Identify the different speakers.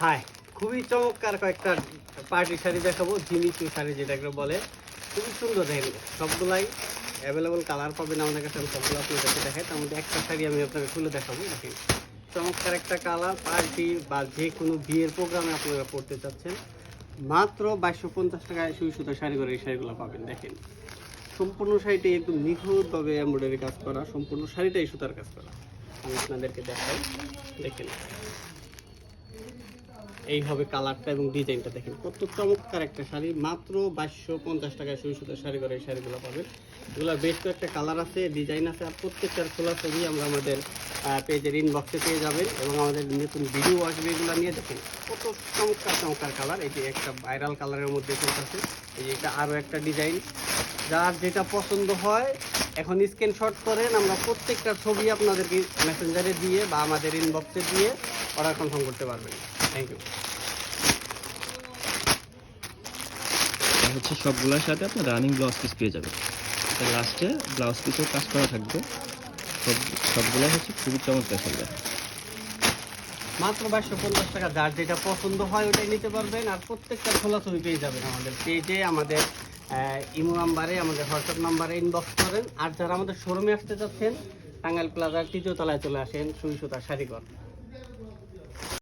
Speaker 1: High, খুবই চমৎকার কয়েকটা পার্টি শাড়ি দেখাবো। জিমিচু শাড়ি যেটাকে বলে, খুবই সুন্দর। দেখেন সবগুলাই অ্যাভেলেবল কালার পাবেন আমাদের কাছে। আমি সবগুলো আপনাদেরকে দেখাই। তার মধ্যে একটা শাড়ি আমি আপনাকে খুলে দেখাবো। দেখেন চমৎকার একটা কালার, পার্টি বা যে কোনো বিয়ের প্রোগ্রামে আপনারা পড়তে চাচ্ছেন, মাত্র 2250 টাকায় সুই সুতা শাড়ি করে এই শাড়িগুলো পাবেন। দেখেন সম্পূর্ণ শাড়িটাই একদম নিখুঁতভাবে এমব্রয়ডারি কাজ করা, সম্পূর্ণ শাড়িটাই সুতার কাজ করা। আমি আপনাদেরকে দেখাই। দেখেন এই হবে কালারটা এবং ডিজাইনটা। দেখেন কত চমৎকার একটা শাড়ি, মাত্র 2250 টাকায় সুই সুতার শাড়ি করে এই শাড়িগুলো পাবেন। এগুলোর বেশ কয়েকটা কালার আছে, ডিজাইন আছে, আর প্রত্যেকটার খোলা ছবি আমরা আমাদের পেজের ইনবক্সে পেয়ে যাবেন এবং আমাদের নতুন ভিডিও আসবে এগুলো নিয়ে। দেখেন কত চমৎকার চমৎকার কালার। এই যে একটা ভাইরাল কালারের মধ্যে চলতেছে, এই যে এটা আরও একটা ডিজাইন। যার যেটা পছন্দ হয় এখন স্ক্রিনশট করেন, আমরা প্রত্যেকটা ছবি আপনাদেরকে মেসেঞ্জারে দিয়ে বা আমাদের ইনবক্সে দিয়ে অর্ডার কনফার্ম করতে পারবেন। Thank you.
Speaker 2: হচ্ছে সবগুলোর সাথে আপনার রানিং ব্লাউজ পিস পেয়ে যাবেন। লাস্টে ব্লাউজ পিসের কাজ করা থাকবে। সবগুলো হচ্ছে খুবই চমৎকার থাকবে।
Speaker 1: মাত্র 2250 টাকা, যার যেটা পছন্দ হয় ওটাই নিতে পারবেন। আর প্রত্যেকটা খোলা ছবি পেয়ে যাবেন আমাদের পেজে, আমাদের ইমো নাম্বারে, আমাদের হোয়াটসঅ্যাপ নাম্বারে ইনবক্স করেন। আর যারা আমাদের শোরুমে আসতে চাচ্ছেন, টাঙ্গাইল প্লাজার 3য় তলায় চলে আসেন, সুই সুতার শাড়িঘর।